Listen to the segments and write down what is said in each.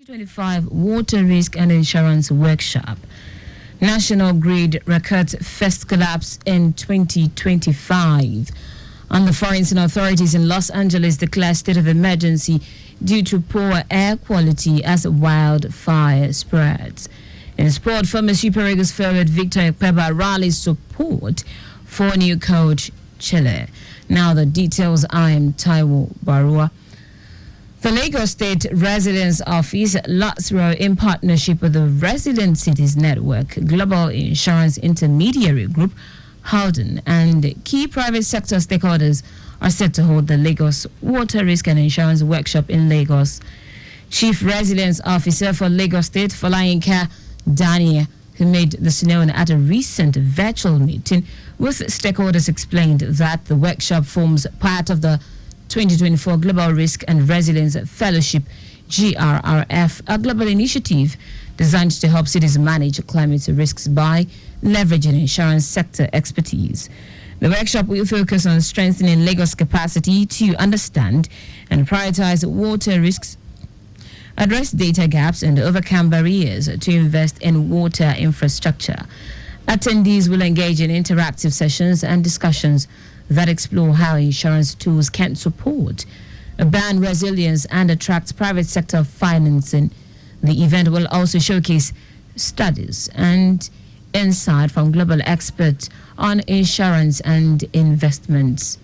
2025 Water Risk and Insurance Workshop. National Grid records first collapse in 2025. And the foreign authorities in Los Angeles declare state of emergency due to poor air quality as wildfire spreads. In sport, former Super Eagles forward Victor Ekpeba rallies support for new coach Chile. Now the details. I am Taiwo Baruwa. The Lagos State Residence Office, last row in partnership with the Resident Cities Network, Global Insurance Intermediary Group, Howden, and key private sector stakeholders are set to hold the Lagos Water Risk and Insurance Workshop in Lagos. Chief Residence Officer for Lagos State, Folayinka Daniel, who made this known at a recent virtual meeting with stakeholders, explained that the workshop forms part of the 2024 Global Risk and Resilience Fellowship, GRRF, a global initiative designed to help cities manage climate risks by leveraging insurance sector expertise. The workshop will focus on strengthening Lagos' capacity to understand and prioritize water risks, address data gaps, and overcome barriers to invest in water infrastructure. Attendees will engage in interactive sessions and discussions that explore how insurance tools can support urban resilience and attract private sector financing. The event will also showcase studies and insight from global experts on insurance and investments.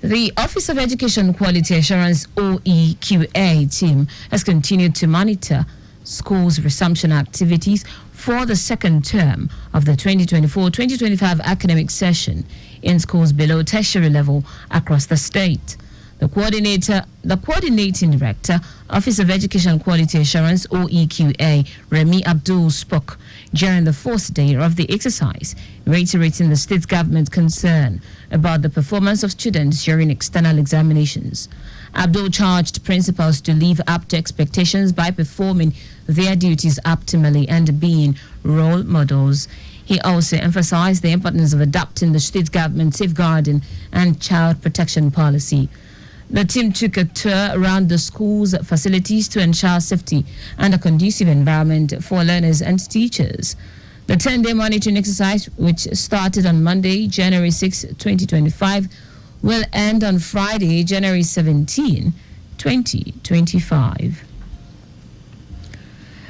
The Office of Education Quality Assurance OEQA team has continued to monitor schools' resumption activities for the second term of the 2024-2025 academic session in schools below tertiary level across the state. The coordinating director, Office of Education Quality Assurance OEQA, Remy Abdul, spoke during the fourth day of the exercise, reiterating the state government's concern about the performance of students during external examinations. Abdul charged principals to live up to expectations by performing their duties optimally and being role models. He also emphasized the importance of adopting the state government's safeguarding and child protection policy. The team took a tour around the school's facilities to ensure safety and a conducive environment for learners and teachers. The 10-day monitoring exercise, which started on Monday, January 6, 2025, will end on Friday, January 17, 2025.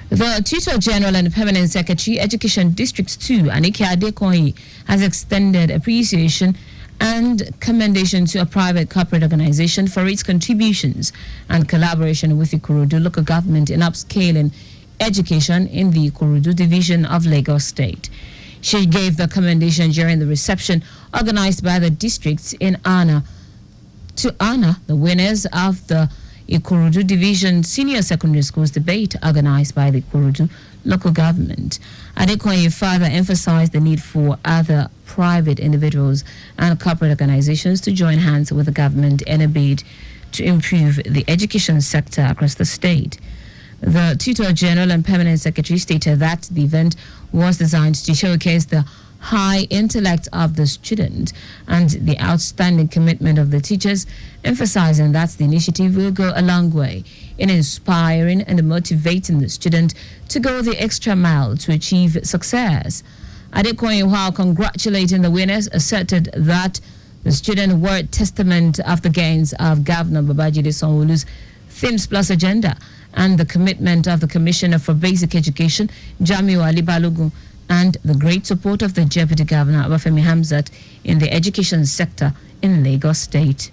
The Tutor General and Permanent Secretary, Education District 2, Anike Adekoyi, has extended appreciation and commendation to a private corporate organization for its contributions and collaboration with the Ikorodu local government in upscaling education in the Ikorodu division of Lagos State. She gave the commendation during the reception organized by the districts to honor the winners of the Ikorodu Division Senior Secondary Schools debate organized by the Ikorodu local government. Adekoye further emphasized the need for other private individuals and corporate organizations to join hands with the government in a bid to improve the education sector across the state. The Tutor General and Permanent Secretary stated that the event was designed to showcase the high intellect of the student and the outstanding commitment of the teachers, emphasizing that the initiative will go a long way in inspiring and motivating the student to go the extra mile to achieve success. Adekoye, while congratulating the winners, asserted that the students were testament of the gains of Governor Babajide Sanwo-Olu's Themes Plus agenda and the commitment of the Commissioner for Basic Education, Jamiu Ali Balogun, and the great support of the Deputy Governor, Obafemi Hamzat, in the education sector in Lagos State.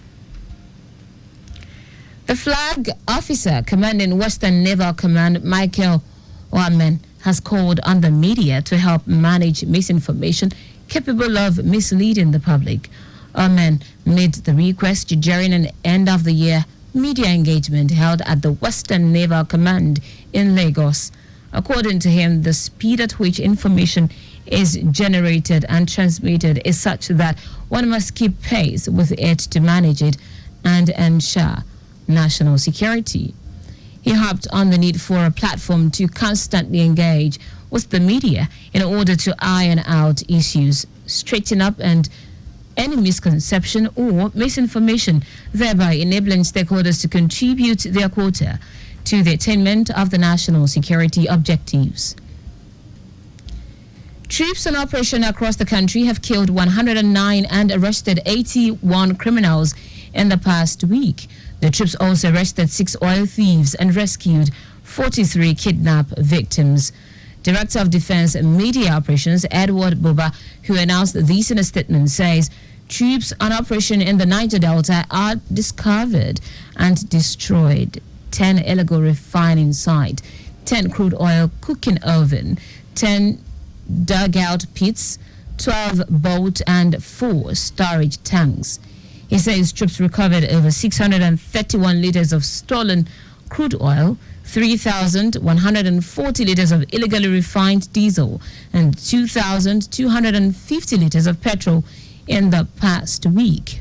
The flag officer commanding Western Naval Command, Michael Oamen, has called on the media to help manage misinformation capable of misleading the public. Oamen made the request during an end-of-the-year media engagement held at the Western Naval Command in Lagos. According to him, the speed at which information is generated and transmitted is such that one must keep pace with it to manage it and ensure national security. He harped on the need for a platform to constantly engage with the media in order to iron out issues, straighten up and any misconception or misinformation, thereby enabling stakeholders to contribute their quota to the attainment of the national security objectives. Troops on operation across the country have killed 109 and arrested 81 criminals in the past week. The troops also arrested 6 oil thieves and rescued 43 kidnap victims. Director of Defense Media Operations, Edward Buba, who announced this in a statement, says troops on operation in the Niger Delta are discovered and destroyed 10 illegal refining sites, 10 crude oil cooking oven, 10 dugout pits, 12 boat and 4 storage tanks. He says troops recovered over 631 liters of stolen crude oil, 3,140 liters of illegally refined diesel, and 2,250 liters of petrol in the past week.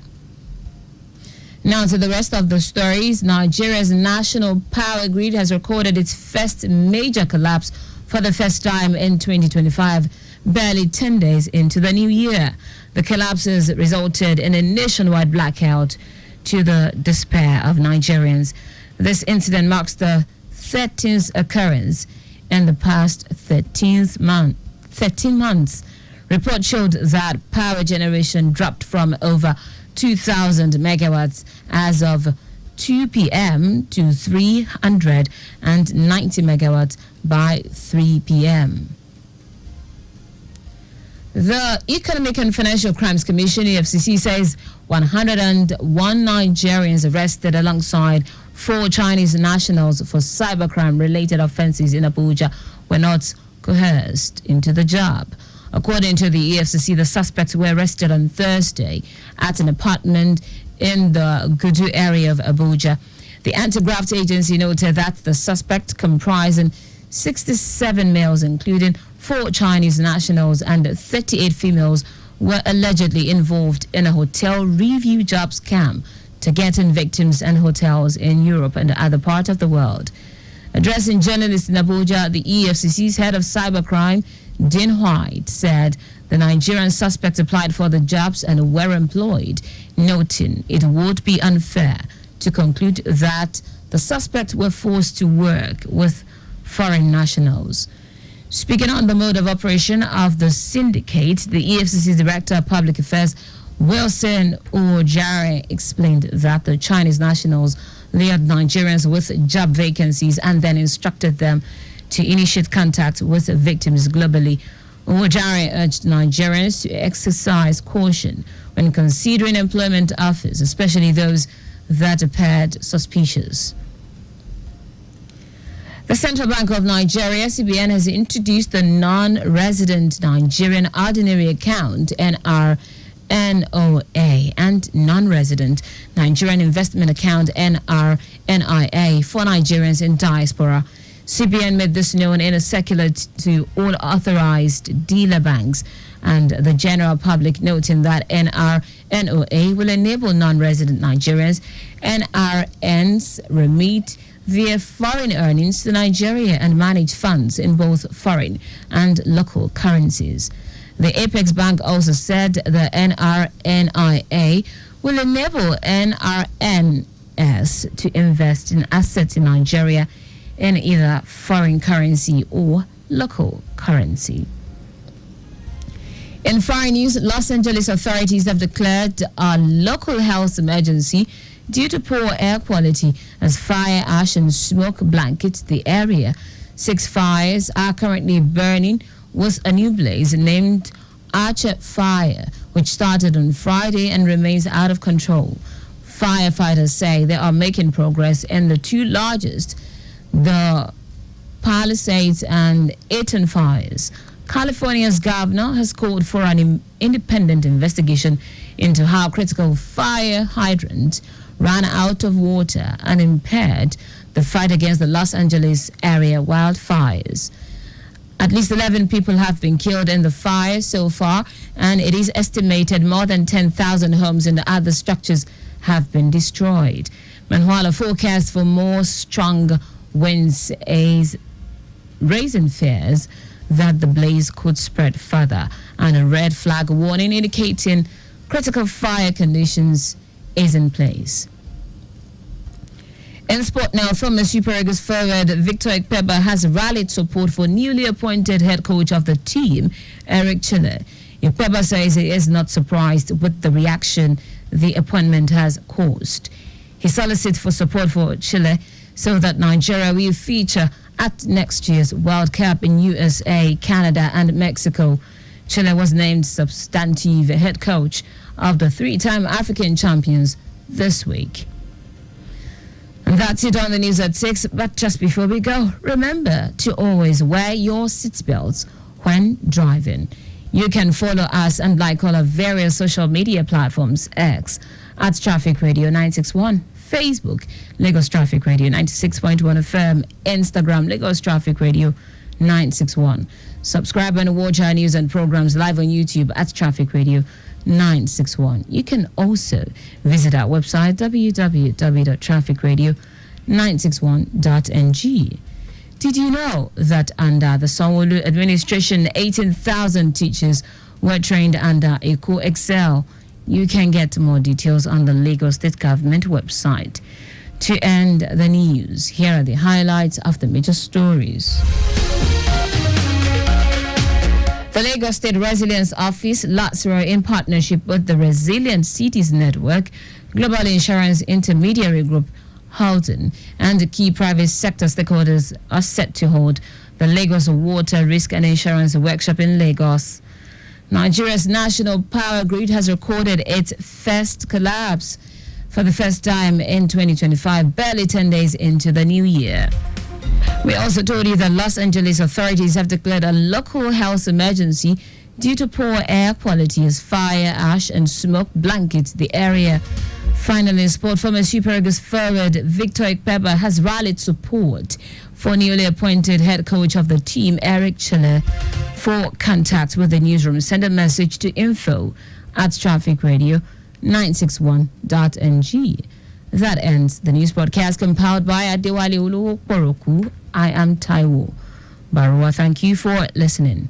Now to the rest of the stories. Nigeria's national power grid has recorded its first major collapse for the first time in 2025, barely 10 days into the new year. The collapses resulted in a nationwide blackout to the despair of Nigerians. This incident marks the 13th occurrence in the past 13 months. Report showed that power generation dropped from over 2,000 megawatts as of 2 p.m. to 390 megawatts by 3 p.m. The Economic and Financial Crimes Commission, EFCC, says 101 Nigerians arrested alongside 4 Chinese nationals for cybercrime-related offenses in Abuja were not coerced into the job. According to the EFCC, the suspects were arrested on Thursday at an apartment in the Gudu area of Abuja. The anti-graft agency noted that the suspect, comprising 67 males, including 4 Chinese nationals and 38 females, were allegedly involved in a hotel review job scam targeting victims and hotels in Europe and other parts of the world. Addressing journalists in Abuja, the EFCC's head of cybercrime, Dean White, said the Nigerian suspects applied for the jobs and were employed, noting it would be unfair to conclude that the suspects were forced to work with foreign nationals. Speaking on the mode of operation of the syndicate, the EFCC's Director of Public Affairs, Wilson Ojare, explained that the Chinese nationals lured Nigerians with job vacancies and then instructed them to initiate contact with victims globally. Ojare urged Nigerians to exercise caution when considering employment offers, especially those that appeared suspicious. The Central Bank of Nigeria, CBN, has introduced the non-resident Nigerian Ordinary Account, NOA, and non-resident Nigerian Investment Account, NIA, for Nigerians in diaspora. CBN made this known in a circular to all authorized dealer banks and the general public, noting that NOA will enable non-resident Nigerians, NRNs, remit their foreign earnings to Nigeria and manage funds in both foreign and local currencies. The Apex Bank also said the NRNIA will enable NRNs to invest in assets in Nigeria in either foreign currency or local currency. In foreign news, Los Angeles authorities have declared a local health emergency due to poor air quality as fire ash and smoke blankets the area. 6 fires are currently burning, with a new blaze named Archer Fire, which started on Friday and remains out of control. Firefighters say they are making progress in the 2 largest, the Palisades and Eaton fires. California's governor has called for an independent investigation into how critical fire hydrants ran out of water and impaired the fight against the Los Angeles area wildfires. At least 11 people have been killed in the fire so far, and it is estimated more than 10,000 homes and other structures have been destroyed. Meanwhile, a forecast for more strong winds is raising fears that the blaze could spread further, and a red flag warning indicating critical fire conditions is in place. In sport now, former Super Eagles forward Victor Ikpeba has rallied support for newly appointed head coach of the team, Eric Chile. Ikpeba says he is not surprised with the reaction the appointment has caused. He solicits for support for Chile so that Nigeria will feature at next year's World Cup in USA, Canada, and Mexico. Chile was named substantive head coach of the three-time African champions this week. And that's it on the news at 6. But just before we go, remember to always wear your seatbelts when driving. You can follow us and like all our various social media platforms: X at Traffic Radio 961, Facebook Lagos Traffic Radio 96.1 FM, Instagram Lagos Traffic Radio 961. Subscribe and watch our news and programs live on YouTube at Traffic Radio 961. You can also visit our website www.trafficradio961.ng. Did you know that under the Sanwo-Olu administration, 18,000 teachers were trained under Eco Excel? You can get more details on the Lagos State Government website. To end the news, here are the highlights of the major stories. The Lagos State Resilience Office, LATSRO, in partnership with the Resilient Cities Network, Global Insurance Intermediary Group, Halton, and the key private sector stakeholders are set to hold the Lagos Water Risk and Insurance Workshop in Lagos. Nigeria's national power grid has recorded its first collapse for the first time in 2025, barely 10 days into the new year. We also told you that Los Angeles authorities have declared a local health emergency due to poor air quality as fire, ash, and smoke blanket the area. Finally, in sport, former Super Eagles forward Victor Ikpeba has rallied support for newly appointed head coach of the team, Eric Chile. For contact with the newsroom, send a message to info@trafficradio961.ng. That ends the news broadcast compiled by Adewale Oluwokoroku. I am Taiwo Baruwa. Thank you for listening.